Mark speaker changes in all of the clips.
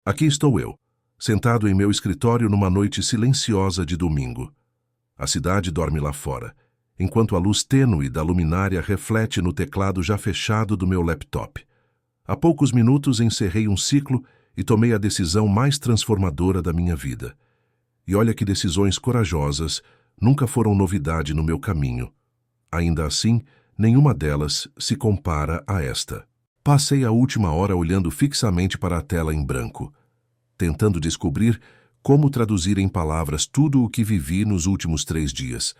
Speaker 1: Aqui estou eu, sentado em meu escritório numa noite silenciosa de domingo. A cidade dorme lá fora, enquanto a luz tênue da luminária reflete no teclado já fechado do meu laptop. Há poucos minutos encerrei um ciclo e tomei a decisão mais transformadora da minha vida. E olha que decisões corajosas nunca foram novidade no meu caminho. Ainda assim, nenhuma delas se compara a esta. Passei a última hora olhando fixamente para a tela em branco, tentando descobrir como traduzir em palavras tudo o que vivi nos últimos 3 dias.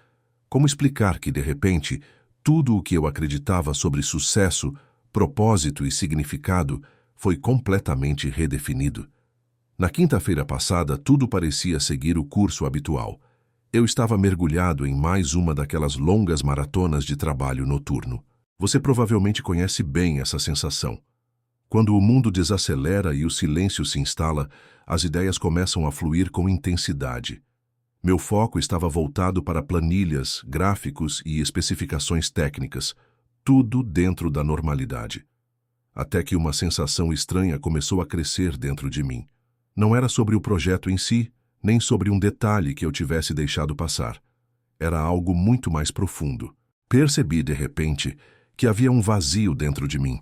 Speaker 1: Como explicar que, de repente, tudo o que eu acreditava sobre sucesso, propósito e significado foi completamente redefinido. Na quinta-feira passada, tudo parecia seguir o curso habitual. Eu estava mergulhado em mais uma daquelas longas maratonas de trabalho noturno. Você provavelmente conhece bem essa sensação. Quando o mundo desacelera e o silêncio se instala, as ideias começam a fluir com intensidade. Meu foco estava voltado para planilhas, gráficos e especificações técnicas, tudo dentro da normalidade. Até que uma sensação estranha começou a crescer dentro de mim. Não era sobre o projeto em si, nem sobre um detalhe que eu tivesse deixado passar. Era algo muito mais profundo. Percebi, de repente, que havia um vazio dentro de mim,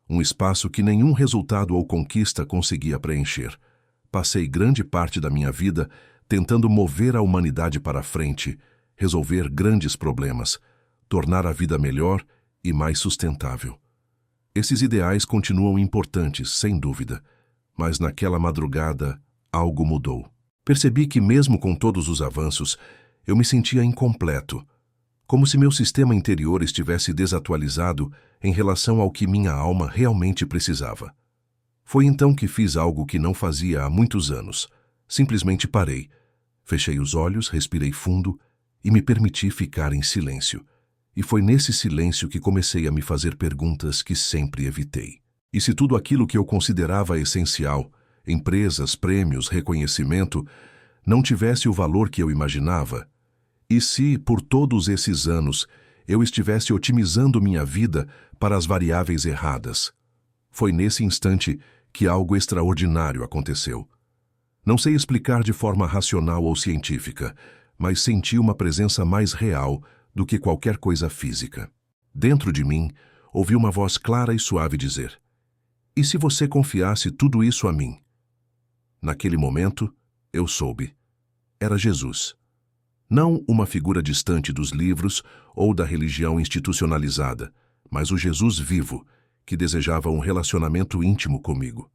Speaker 1: um espaço que nenhum resultado ou conquista conseguia preencher. Passei grande parte da minha vida tentando mover a humanidade para frente, resolver grandes problemas, tornar a vida melhor e mais sustentável. Esses ideais continuam importantes, sem dúvida, mas naquela madrugada algo mudou. Percebi que mesmo com todos os avanços, eu me sentia incompleto, como se meu sistema interior estivesse desatualizado em relação ao que minha alma realmente precisava. Foi então que fiz algo que não fazia há muitos anos. Simplesmente parei, fechei os olhos, respirei fundo e me permiti ficar em silêncio. E foi nesse silêncio que comecei a me fazer perguntas que sempre evitei. E se tudo aquilo que eu considerava essencial, empresas, prêmios, reconhecimento, não tivesse o valor que eu imaginava? E se, por todos esses anos, eu estivesse otimizando minha vida para as variáveis erradas? Foi nesse instante que algo extraordinário aconteceu. Não sei explicar de forma racional ou científica, mas senti uma presença mais real do que qualquer coisa física. Dentro de mim, ouvi uma voz clara e suave dizer: "E se você confiasse tudo isso a mim?" Naquele momento, eu soube. Era Jesus. Não uma figura distante dos livros ou da religião institucionalizada, mas o Jesus vivo, que desejava um relacionamento íntimo comigo.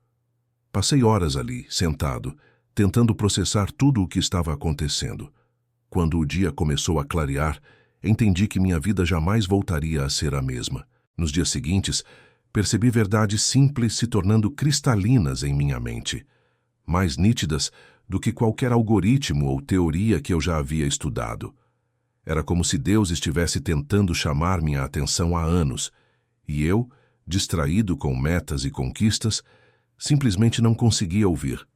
Speaker 1: Passei horas ali, sentado, tentando processar tudo o que estava acontecendo. Quando o dia começou a clarear, entendi que minha vida jamais voltaria a ser a mesma. Nos dias seguintes, percebi verdades simples se tornando cristalinas em minha mente, mais nítidas do que qualquer algoritmo ou teoria que eu já havia estudado. Era como se Deus estivesse tentando chamar minha atenção há anos, e eu, distraído com metas e conquistas, simplesmente não conseguia ouvir.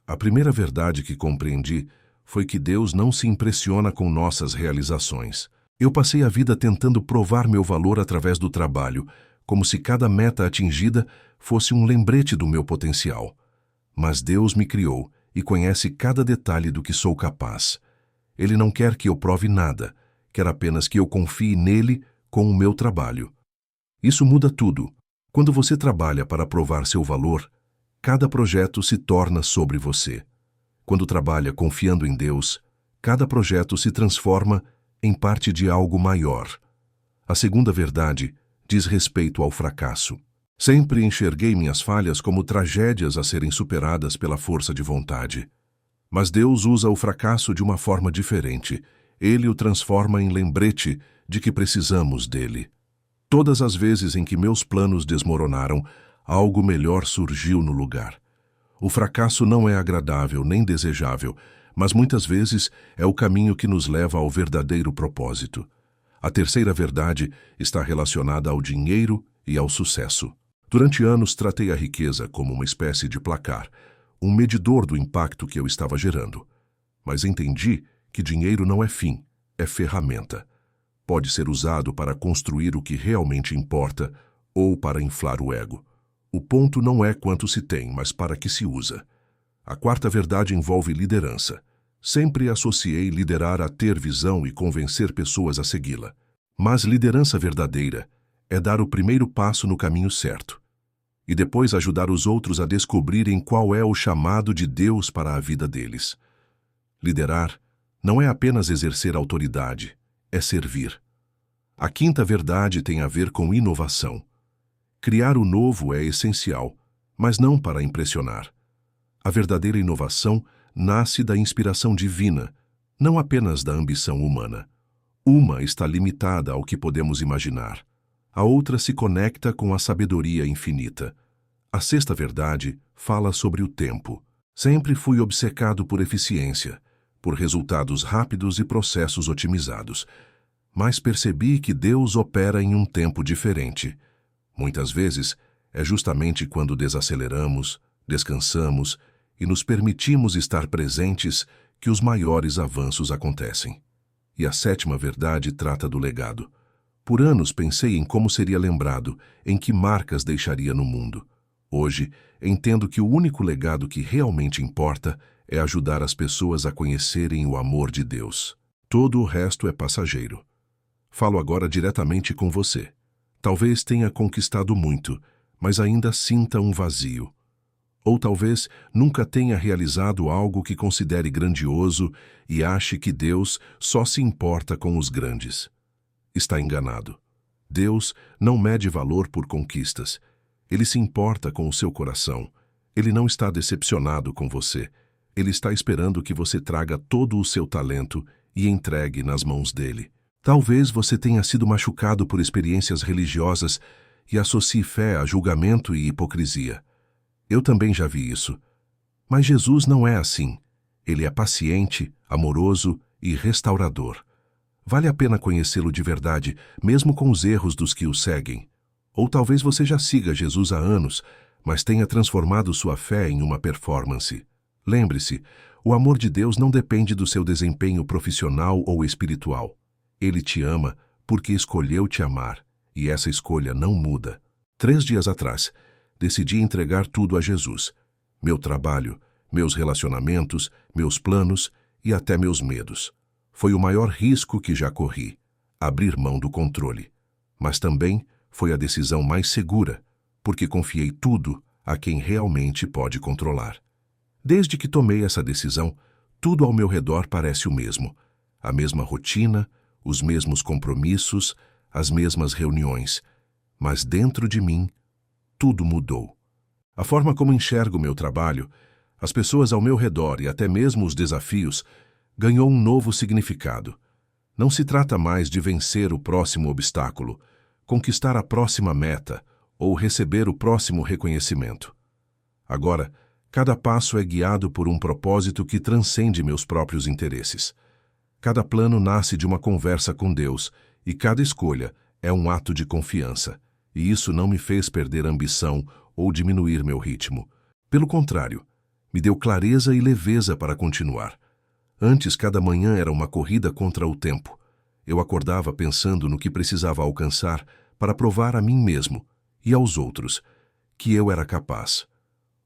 Speaker 1: A primeira verdade que compreendi foi que Deus não se impressiona com nossas realizações. Eu passei a vida tentando provar meu valor através do trabalho, como se cada meta atingida fosse um lembrete do meu potencial. Mas Deus me criou e conhece cada detalhe do que sou capaz. Ele não quer que eu prove nada, quer apenas que eu confie nele com o meu trabalho. Isso muda tudo. Quando você trabalha para provar seu valor, cada projeto se torna sobre você. Quando trabalha confiando em Deus, cada projeto se transforma em parte de algo maior. A segunda verdade diz respeito ao fracasso. Sempre enxerguei minhas falhas como tragédias a serem superadas pela força de vontade. Mas Deus usa o fracasso de uma forma diferente. Ele o transforma em lembrete de que precisamos dele. Todas as vezes em que meus planos desmoronaram, algo melhor surgiu no lugar. O fracasso não é agradável nem desejável, mas muitas vezes é o caminho que nos leva ao verdadeiro propósito. A terceira verdade está relacionada ao dinheiro e ao sucesso. Durante anos tratei a riqueza como uma espécie de placar, um medidor do impacto que eu estava gerando. Mas entendi que dinheiro não é fim, é ferramenta. Pode ser usado para construir o que realmente importa ou para inflar o ego. O ponto não é quanto se tem, mas para que se usa. A quarta verdade envolve liderança. Sempre associei liderar a ter visão e convencer pessoas a segui-la. Mas liderança verdadeira é dar o primeiro passo no caminho certo e depois ajudar os outros a descobrirem qual é o chamado de Deus para a vida deles. Liderar não é apenas exercer autoridade, é servir. A quinta verdade tem a ver com inovação. Criar o novo é essencial, mas não para impressionar. A verdadeira inovação nasce da inspiração divina, não apenas da ambição humana. Uma está limitada ao que podemos imaginar. A outra se conecta com a sabedoria infinita. A sexta verdade fala sobre o tempo. Sempre fui obcecado por eficiência, por resultados rápidos e processos otimizados. Mas percebi que Deus opera em um tempo diferente. Muitas vezes, é justamente quando desaceleramos, descansamos e nos permitimos estar presentes que os maiores avanços acontecem. E a sétima verdade trata do legado. Por anos pensei em como seria lembrado, em que marcas deixaria no mundo. Hoje, entendo que o único legado que realmente importa é ajudar as pessoas a conhecerem o amor de Deus. Todo o resto é passageiro. Falo agora diretamente com você. Talvez tenha conquistado muito, mas ainda sinta um vazio. Ou talvez nunca tenha realizado algo que considere grandioso e ache que Deus só se importa com os grandes. Está enganado. Deus não mede valor por conquistas. Ele se importa com o seu coração. Ele não está decepcionado com você. Ele está esperando que você traga todo o seu talento e entregue nas mãos dele. Talvez você tenha sido machucado por experiências religiosas e associe fé a julgamento e hipocrisia. Eu também já vi isso. Mas Jesus não é assim. Ele é paciente, amoroso e restaurador. Vale a pena conhecê-lo de verdade, mesmo com os erros dos que o seguem. Ou talvez você já siga Jesus há anos, mas tenha transformado sua fé em uma performance. Lembre-se, o amor de Deus não depende do seu desempenho profissional ou espiritual. Ele te ama porque escolheu te amar, e essa escolha não muda. 3 dias atrás, decidi entregar tudo a Jesus. Meu trabalho, meus relacionamentos, meus planos e até meus medos. Foi o maior risco que já corri, abrir mão do controle. Mas também foi a decisão mais segura, porque confiei tudo a quem realmente pode controlar. Desde que tomei essa decisão, tudo ao meu redor parece o mesmo. A mesma rotina, os mesmos compromissos, as mesmas reuniões. Mas dentro de mim, tudo mudou. A forma como enxergo meu trabalho, as pessoas ao meu redor e até mesmo os desafios, ganhou um novo significado. Não se trata mais de vencer o próximo obstáculo, conquistar a próxima meta ou receber o próximo reconhecimento. Agora, cada passo é guiado por um propósito que transcende meus próprios interesses. Cada plano nasce de uma conversa com Deus e cada escolha é um ato de confiança. E isso não me fez perder a ambição ou diminuir meu ritmo. Pelo contrário, me deu clareza e leveza para continuar. Antes, cada manhã era uma corrida contra o tempo. Eu acordava pensando no que precisava alcançar para provar a mim mesmo e aos outros que eu era capaz.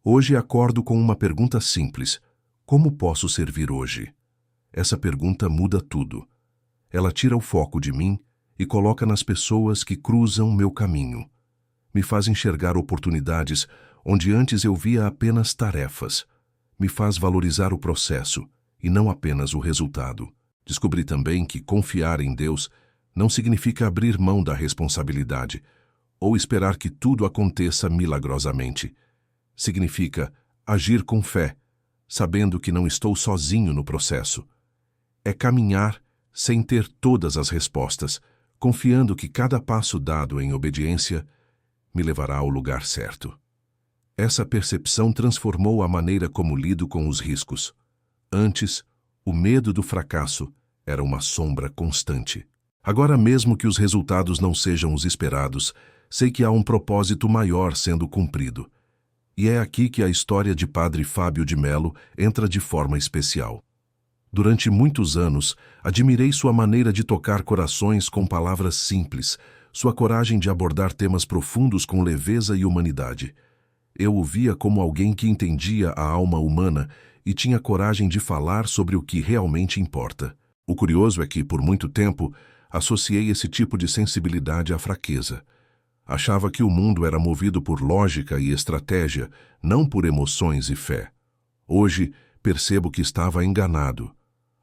Speaker 1: Hoje acordo com uma pergunta simples: como posso servir hoje? Essa pergunta muda tudo. Ela tira o foco de mim e coloca nas pessoas que cruzam meu caminho. Me faz enxergar oportunidades onde antes eu via apenas tarefas. Me faz valorizar o processo e não apenas o resultado. Descobri também que confiar em Deus não significa abrir mão da responsabilidade ou esperar que tudo aconteça milagrosamente. Significa agir com fé, sabendo que não estou sozinho no processo. É caminhar sem ter todas as respostas, confiando que cada passo dado em obediência me levará ao lugar certo. Essa percepção transformou a maneira como lido com os riscos. Antes, o medo do fracasso era uma sombra constante. Agora, mesmo que os resultados não sejam os esperados, sei que há um propósito maior sendo cumprido. E é aqui que a história de Padre Fábio de Mello entra de forma especial. Durante muitos anos, admirei sua maneira de tocar corações com palavras simples, sua coragem de abordar temas profundos com leveza e humanidade. Eu o via como alguém que entendia a alma humana e tinha coragem de falar sobre o que realmente importa. O curioso é que, por muito tempo, associei esse tipo de sensibilidade à fraqueza. Achava que o mundo era movido por lógica e estratégia, não por emoções e fé. Hoje, percebo que estava enganado.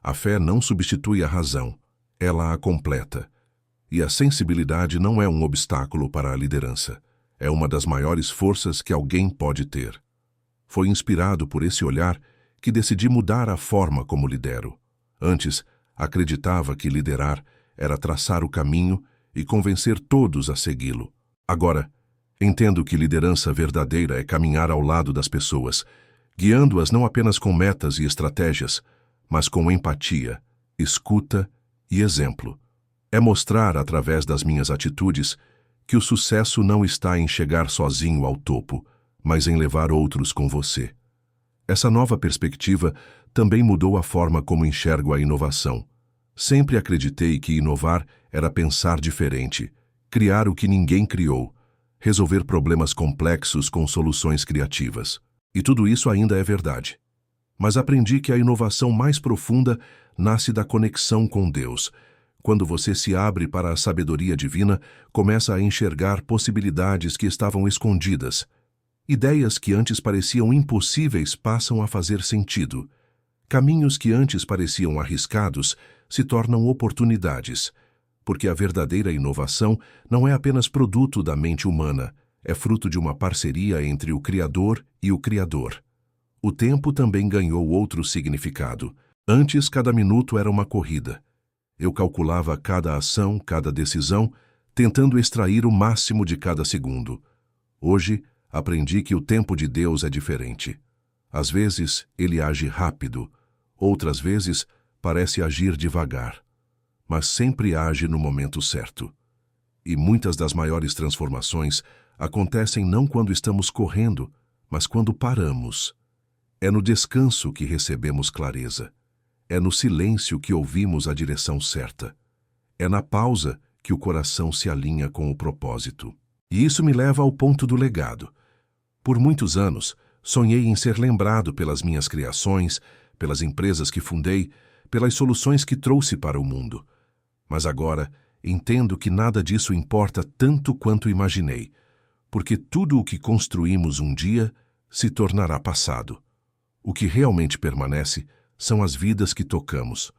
Speaker 1: A fé não substitui a razão, ela a completa. E a sensibilidade não é um obstáculo para a liderança. É uma das maiores forças que alguém pode ter. Foi inspirado por esse olhar que decidi mudar a forma como lidero. Antes, acreditava que liderar era traçar o caminho e convencer todos a segui-lo. Agora, entendo que liderança verdadeira é caminhar ao lado das pessoas, guiando-as não apenas com metas e estratégias, mas com empatia, escuta e exemplo. É mostrar, através das minhas atitudes, que o sucesso não está em chegar sozinho ao topo, mas em levar outros com você. Essa nova perspectiva também mudou a forma como enxergo a inovação. Sempre acreditei que inovar era pensar diferente, criar o que ninguém criou, resolver problemas complexos com soluções criativas. E tudo isso ainda é verdade. Mas aprendi que a inovação mais profunda nasce da conexão com Deus. Quando você se abre para a sabedoria divina, começa a enxergar possibilidades que estavam escondidas. Ideias que antes pareciam impossíveis passam a fazer sentido. Caminhos que antes pareciam arriscados se tornam oportunidades, porque a verdadeira inovação não é apenas produto da mente humana, é fruto de uma parceria entre o Criador e o Criador. O tempo também ganhou outro significado. Antes, cada minuto era uma corrida. Eu calculava cada ação, cada decisão, tentando extrair o máximo de cada segundo. Hoje, aprendi que o tempo de Deus é diferente. Às vezes, ele age rápido, outras vezes, parece agir devagar, mas sempre age no momento certo. E muitas das maiores transformações acontecem não quando estamos correndo, mas quando paramos. É no descanso que recebemos clareza. É no silêncio que ouvimos a direção certa. É na pausa que o coração se alinha com o propósito. E isso me leva ao ponto do legado. Por muitos anos, sonhei em ser lembrado pelas minhas criações, pelas empresas que fundei, pelas soluções que trouxe para o mundo. Mas agora, entendo que nada disso importa tanto quanto imaginei, porque tudo o que construímos um dia se tornará passado. O que realmente permanece são as vidas que tocamos.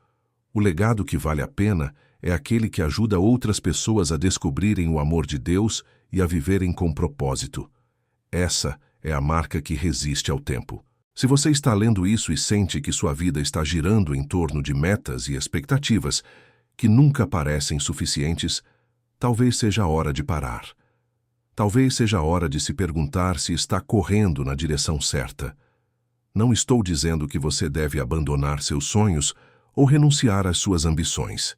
Speaker 1: O legado que vale a pena é aquele que ajuda outras pessoas a descobrirem o amor de Deus e a viverem com propósito. Essa é a marca que resiste ao tempo. Se você está lendo isso e sente que sua vida está girando em torno de metas e expectativas que nunca parecem suficientes, talvez seja a hora de parar. Talvez seja a hora de se perguntar se está correndo na direção certa. Não estou dizendo que você deve abandonar seus sonhos ou renunciar às suas ambições.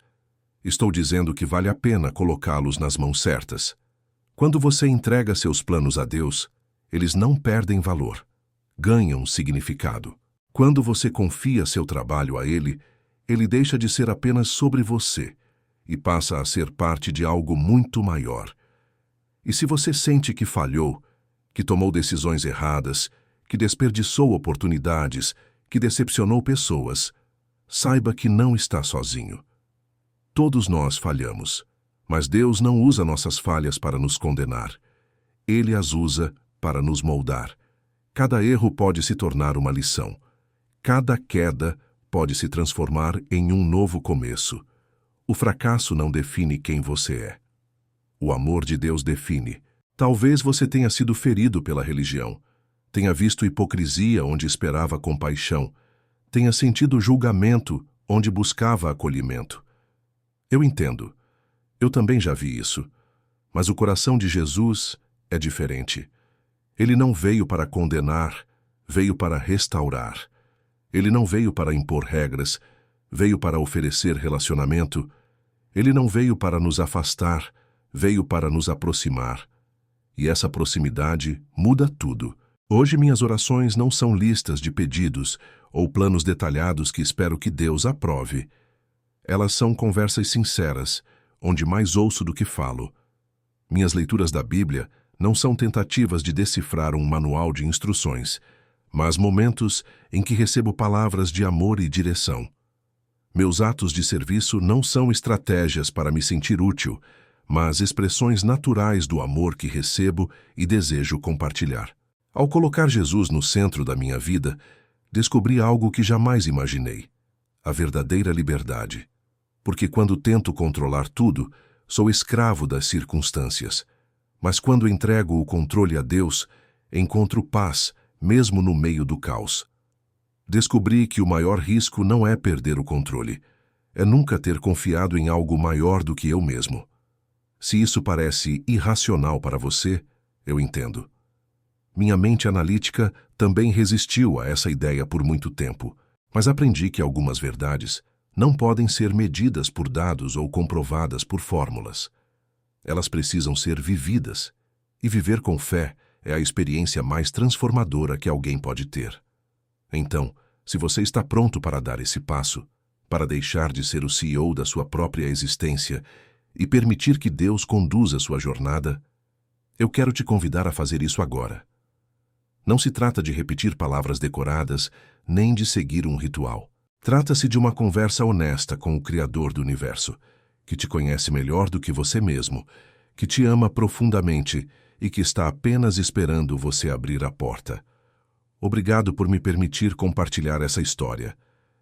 Speaker 1: Estou dizendo que vale a pena colocá-los nas mãos certas. Quando você entrega seus planos a Deus, eles não perdem valor, ganham significado. Quando você confia seu trabalho a Ele, ele deixa de ser apenas sobre você e passa a ser parte de algo muito maior. E se você sente que falhou, que tomou decisões erradas, que desperdiçou oportunidades, que decepcionou pessoas, saiba que não está sozinho. Todos nós falhamos, mas Deus não usa nossas falhas para nos condenar. Ele as usa para nos moldar. Cada erro pode se tornar uma lição. Cada queda pode se transformar em um novo começo. O fracasso não define quem você é. O amor de Deus define. Talvez você tenha sido ferido pela religião, tenha visto hipocrisia onde esperava compaixão, tenha sentido julgamento onde buscava acolhimento. Eu entendo. Eu também já vi isso. Mas o coração de Jesus é diferente. Ele não veio para condenar, veio para restaurar. Ele não veio para impor regras, veio para oferecer relacionamento. Ele não veio para nos afastar, veio para nos aproximar. E essa proximidade muda tudo. Hoje minhas orações não são listas de pedidos ou planos detalhados que espero que Deus aprove. Elas são conversas sinceras, onde mais ouço do que falo. Minhas leituras da Bíblia Não são tentativas de decifrar um manual de instruções, mas momentos em que recebo palavras de amor e direção. Meus atos de serviço não são estratégias para me sentir útil, mas expressões naturais do amor que recebo e desejo compartilhar. Ao colocar Jesus no centro da minha vida, descobri algo que jamais imaginei: a verdadeira liberdade. Porque quando tento controlar tudo, sou escravo das circunstâncias. Mas quando entrego o controle a Deus, encontro paz, mesmo no meio do caos. Descobri que o maior risco não é perder o controle, é nunca ter confiado em algo maior do que eu mesmo. Se isso parece irracional para você, eu entendo. Minha mente analítica também resistiu a essa ideia por muito tempo, mas aprendi que algumas verdades não podem ser medidas por dados ou comprovadas por fórmulas. Elas precisam ser vividas, e viver com fé é a experiência mais transformadora que alguém pode ter. Então, se você está pronto para dar esse passo, para deixar de ser o CEO da sua própria existência e permitir que Deus conduza sua jornada, eu quero te convidar a fazer isso agora. Não se trata de repetir palavras decoradas, nem de seguir um ritual. Trata-se de uma conversa honesta com o Criador do Universo, que te conhece melhor do que você mesmo, que te ama profundamente e que está apenas esperando você abrir a porta. Obrigado por me permitir compartilhar essa história.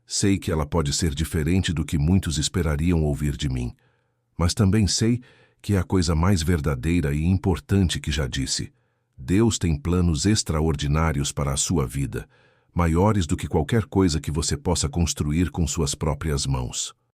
Speaker 1: Sei que ela pode ser diferente do que muitos esperariam ouvir de mim, mas também sei que é a coisa mais verdadeira e importante que já disse. Deus tem planos extraordinários para a sua vida, maiores do que qualquer coisa que você possa construir com suas próprias mãos.